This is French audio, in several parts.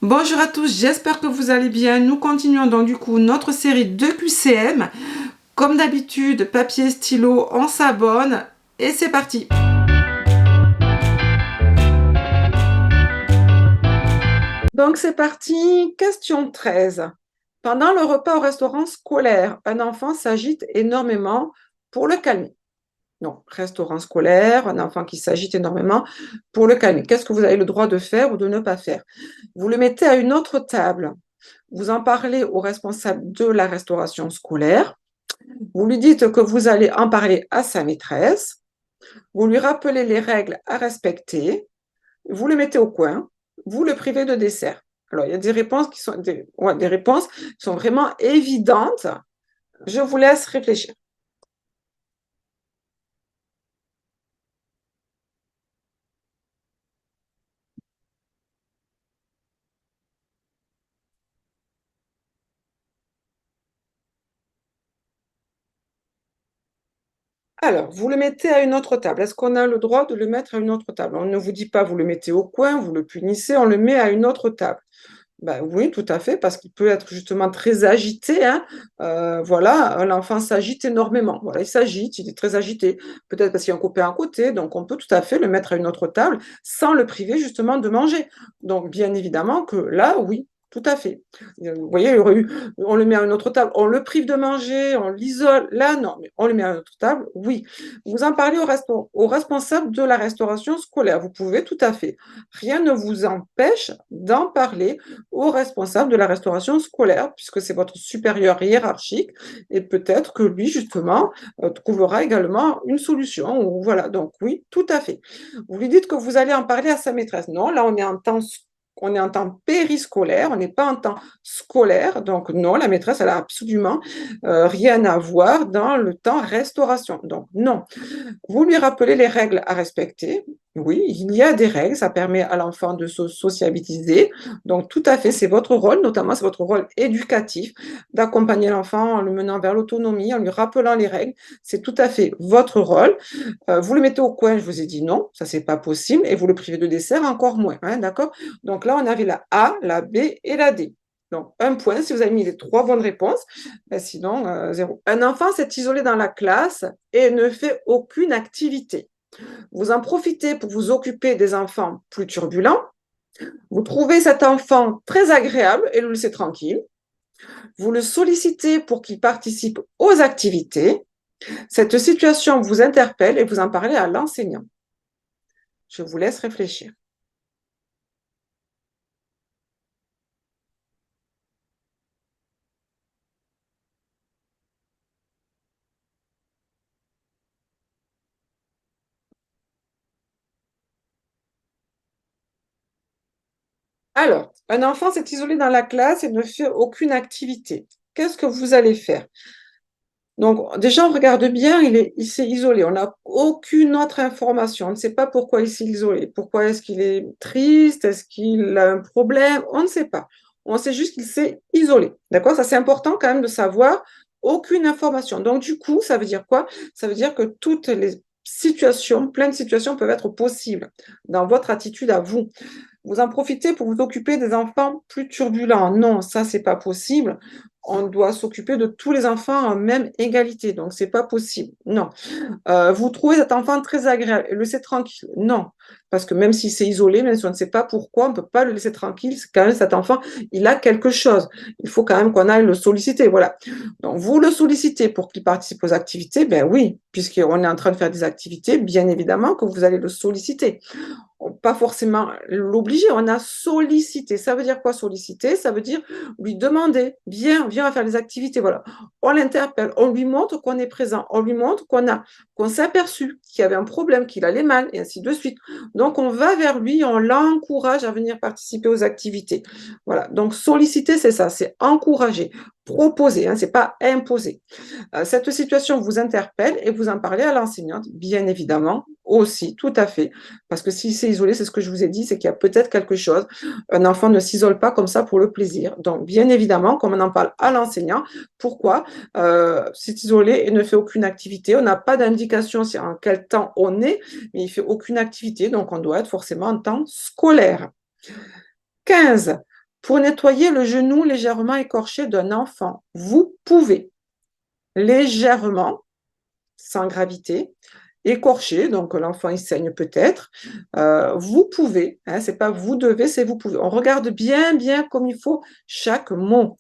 Bonjour à tous, j'espère que vous allez bien. Nous continuons donc du coup notre série de QCM. Comme d'habitude, papier, stylo, on s'abonne et c'est parti. Donc c'est parti, question 13. Pendant le repas au restaurant scolaire, un enfant s'agite énormément pour le calmer. Non, restaurant scolaire, un enfant qui s'agite énormément pour le calmer. Qu'est-ce que vous avez le droit de faire ou de ne pas faire? Vous le mettez à une autre table. Vous en parlez au responsable de la restauration scolaire. Vous lui dites que vous allez en parler à sa maîtresse. Vous lui rappelez les règles à respecter. Vous le mettez au coin. Vous le privez de dessert. Alors, il y a des réponses qui sont des réponses qui sont vraiment évidentes. Je vous laisse réfléchir. Alors, vous le mettez à une autre table. Est-ce qu'on a le droit de le mettre à une autre table? On ne vous dit pas vous le mettez au coin, vous le punissez, on le met à une autre table. Ben oui, tout à fait, parce qu'il peut être justement très agité, hein. Voilà, l'enfant s'agite énormément. Voilà, il s'agite, il est très agité. Peut-être parce qu'il y a un copain à côté, donc on peut tout à fait le mettre à une autre table sans le priver justement de manger. Donc bien évidemment que là, oui, tout à fait. Vous voyez, il y aurait eu, on le met à une autre table, on le prive de manger, on l'isole. Là, non, mais on le met à une autre table, oui. Vous en parlez au responsable de la restauration scolaire. Vous pouvez tout à fait. Rien ne vous empêche d'en parler au responsable de la restauration scolaire, puisque c'est votre supérieur hiérarchique, et peut-être que lui, justement, trouvera également une solution. Ou voilà, donc oui, tout à fait. Vous lui dites que vous allez en parler à sa maîtresse. Non, là, on est en temps périscolaire, on n'est pas en temps scolaire, donc non, la maîtresse, elle a absolument rien à voir dans le temps restauration. Donc non, vous lui rappelez les règles à respecter. Oui, il y a des règles, ça permet à l'enfant de se sociabiliser. Donc, tout à fait, c'est votre rôle, notamment c'est votre rôle éducatif, d'accompagner l'enfant en le menant vers l'autonomie, en lui rappelant les règles. C'est tout à fait votre rôle. Vous le mettez au coin, je vous ai dit non, ça c'est pas possible, et vous le privez de dessert encore moins, hein, d'accord? Donc là, on avait la A, la B et la D. Donc, un point si vous avez mis les trois bonnes réponses, ben sinon, zéro. Un enfant s'est isolé dans la classe et ne fait aucune activité. Vous en profitez pour vous occuper des enfants plus turbulents. Vous trouvez cet enfant très agréable et le laissez tranquille. Vous le sollicitez pour qu'il participe aux activités. Cette situation vous interpelle et vous en parlez à l'enseignant. Je vous laisse réfléchir. Alors, un enfant s'est isolé dans la classe et ne fait aucune activité. Qu'est-ce que vous allez faire? Donc, déjà, on regarde bien, il s'est isolé. On n'a aucune autre information. On ne sait pas pourquoi il s'est isolé. Pourquoi est-ce qu'il est triste? Est-ce qu'il a un problème? On ne sait pas. On sait juste qu'il s'est isolé. D'accord? Ça, c'est important quand même de savoir. Aucune information. Donc, du coup, ça veut dire quoi? Ça veut dire que toutes les situations, plein de situations peuvent être possibles dans votre attitude à vous. Vous en profitez pour vous occuper des enfants plus turbulents. Non, ça, c'est pas possible. On doit s'occuper de tous les enfants en même égalité. Donc, c'est pas possible. Non. Vous trouvez cet enfant très agréable et le laissez tranquille. Non. Parce que même s'il s'est isolé, même si on ne sait pas pourquoi, on ne peut pas le laisser tranquille. C'est quand même cet enfant, il a quelque chose. Il faut quand même qu'on aille le solliciter. Voilà. Donc, vous le sollicitez pour qu'il participe aux activités. Ben oui, puisqu'on est en train de faire des activités, bien évidemment que vous allez le solliciter, pas forcément l'obliger, on a sollicité. Ça veut dire quoi solliciter? Ça veut dire lui demander, viens, viens, on va faire les activités. Voilà. On l'interpelle, on lui montre qu'on est présent, on lui montre qu'on s'est aperçu qu'il y avait un problème, qu'il allait mal, et ainsi de suite. Donc, on va vers lui, on l'encourage à venir participer aux activités. Voilà. Donc, solliciter, c'est ça, c'est encourager, proposer, hein, c'est pas imposer. Cette situation vous interpelle et vous en parlez à l'enseignante, bien évidemment, aussi, tout à fait. Parce que s'il s'est isolé, c'est ce que je vous ai dit, c'est qu'il y a peut-être quelque chose. Un enfant ne s'isole pas comme ça pour le plaisir. Donc, bien évidemment, comme on en parle à l'enseignant, pourquoi s'est isolé et ne fait aucune activité? On n'a pas d'indication sur en quel temps on est, mais il fait aucune activité, donc on doit être forcément en temps scolaire. 15. Pour nettoyer le genou légèrement écorché d'un enfant, vous pouvez légèrement, sans gravité, écorché, donc l'enfant il saigne peut-être. Vous pouvez, hein, c'est pas vous devez, c'est vous pouvez. On regarde bien, bien comme il faut chaque mot.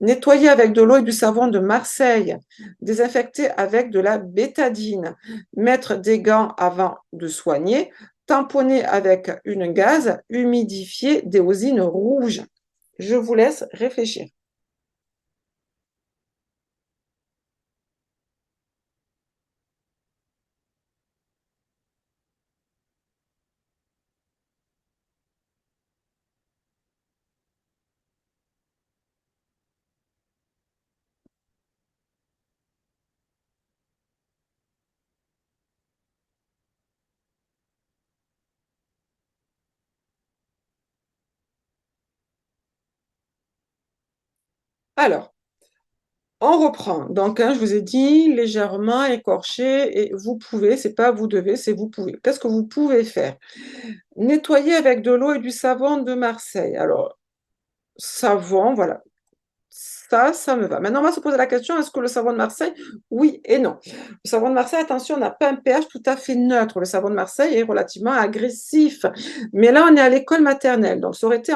Nettoyer avec de l'eau et du savon de Marseille. Désinfecter avec de la bétadine. Mettre des gants avant de soigner. Tamponner avec une gaze. Humidifier déosine rouge. Je vous laisse réfléchir. Alors, on reprend. Donc, hein, je vous ai dit légèrement écorché et vous pouvez, c'est pas vous devez, c'est vous pouvez. Qu'est-ce que vous pouvez faire? Nettoyer avec de l'eau et du savon de Marseille. Alors, savon, voilà. Ça me va. Maintenant, on va se poser la question, est-ce que le savon de Marseille? Oui et non. Le savon de Marseille, attention, on n'a pas un pH tout à fait neutre. Le savon de Marseille est relativement agressif. Mais là, on est à l'école maternelle. Donc, ça aurait été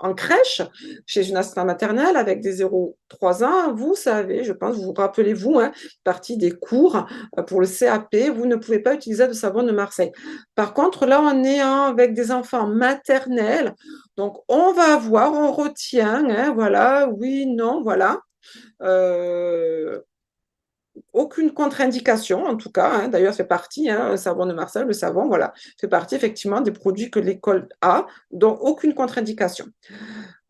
en crèche, chez une assistante maternelle avec des 0-3 ans, vous savez, je pense, vous vous rappelez, vous, hein, partie des cours pour le CAP, vous ne pouvez pas utiliser de savon de Marseille. Par contre, là, on est avec des enfants maternels, donc on va voir, on retient, hein, voilà, oui, non, voilà. Euh, Aucune contre-indication, en tout cas, hein, d'ailleurs, ça fait partie, hein, le savon de Marseille, le savon, voilà, fait partie effectivement des produits que l'école a, donc aucune contre-indication.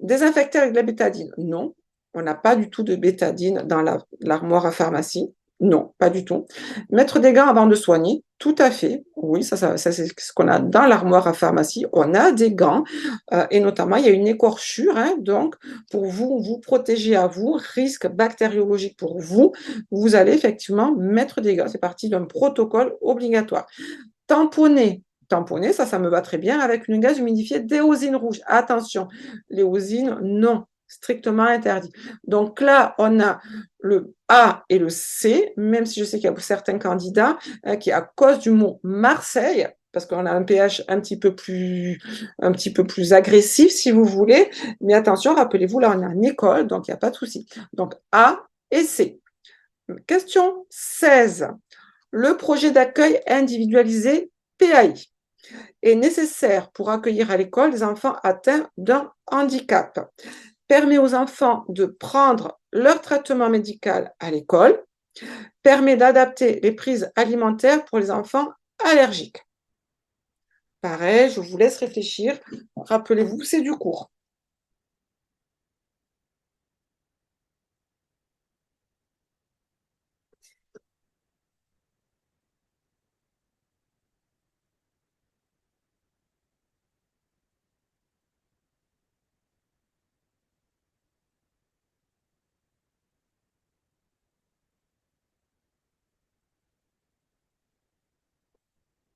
Désinfecter avec de la bétadine? Non, on n'a pas du tout de bétadine dans l'armoire à pharmacie. Non, pas du tout. Mettre des gants avant de soigner? Tout à fait. Oui, ça c'est ce qu'on a dans l'armoire à pharmacie. On a des gants et notamment il y a une écorchure. Hein, donc, pour vous protéger à vous, risque bactériologique pour vous, vous allez effectivement mettre des gants. C'est parti d'un protocole obligatoire. Tamponner. Tamponner, ça me va très bien avec une gaz humidifiée d'éosine rouge. Attention, l'éosine, non, strictement interdit. Donc là, on a le A et le C, même si je sais qu'il y a certains candidats qui, à cause du mot Marseille, parce qu'on a un pH un petit peu plus agressif, si vous voulez. Mais attention, rappelez-vous, là, on est en école, donc il n'y a pas de souci. Donc A et C. Question 16. Le projet d'accueil individualisé PAI est nécessaire pour accueillir à l'école des enfants atteints d'un handicap. Permet aux enfants de prendre leur traitement médical à l'école. Permet d'adapter les prises alimentaires pour les enfants allergiques. Pareil, je vous laisse réfléchir. Rappelez-vous, c'est du cours.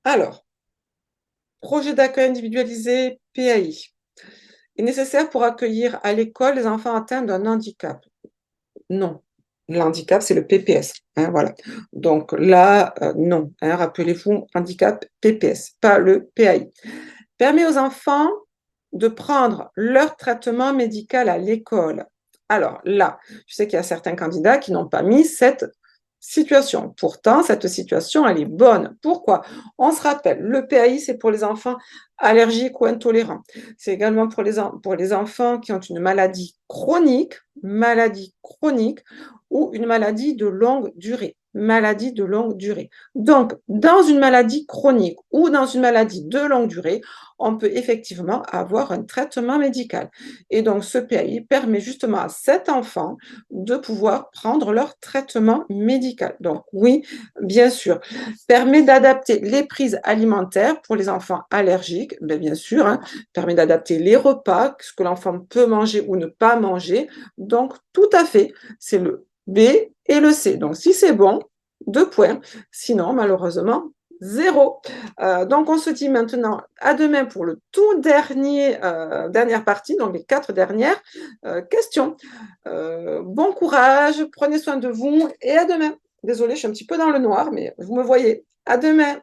Alors, projet d'accueil individualisé PAI est nécessaire pour accueillir à l'école les enfants atteints d'un handicap. Non. L'handicap, c'est le PPS. Hein, voilà. Donc là, non. Hein, rappelez-vous, handicap PPS, pas le PAI. Permet aux enfants de prendre leur traitement médical à l'école. Alors là, je sais qu'il y a certains candidats qui n'ont pas mis cette situation. Pourtant, cette situation, elle est bonne. Pourquoi? On se rappelle, le PAI, c'est pour les enfants allergiques ou intolérants. C'est également pour les enfants qui ont une maladie chronique ou une maladie de longue durée. Maladie de longue durée. Donc, dans une maladie chronique ou dans une maladie de longue durée, on peut effectivement avoir un traitement médical. Et donc, ce PAI permet justement à cet enfant de pouvoir prendre leur traitement médical. Donc, oui, bien sûr. Permet d'adapter les prises alimentaires pour les enfants allergiques, bien sûr. Hein, permet d'adapter les repas, ce que l'enfant peut manger ou ne pas manger. Donc, tout à fait, c'est le B et le C. Donc, si c'est bon, 2 points. Sinon, malheureusement, 0. Donc on se dit maintenant à demain pour le tout dernier, dernière partie, donc les 4 dernières questions. Bon courage, prenez soin de vous et à demain. Désolée, je suis un petit peu dans le noir, mais vous me voyez. À demain.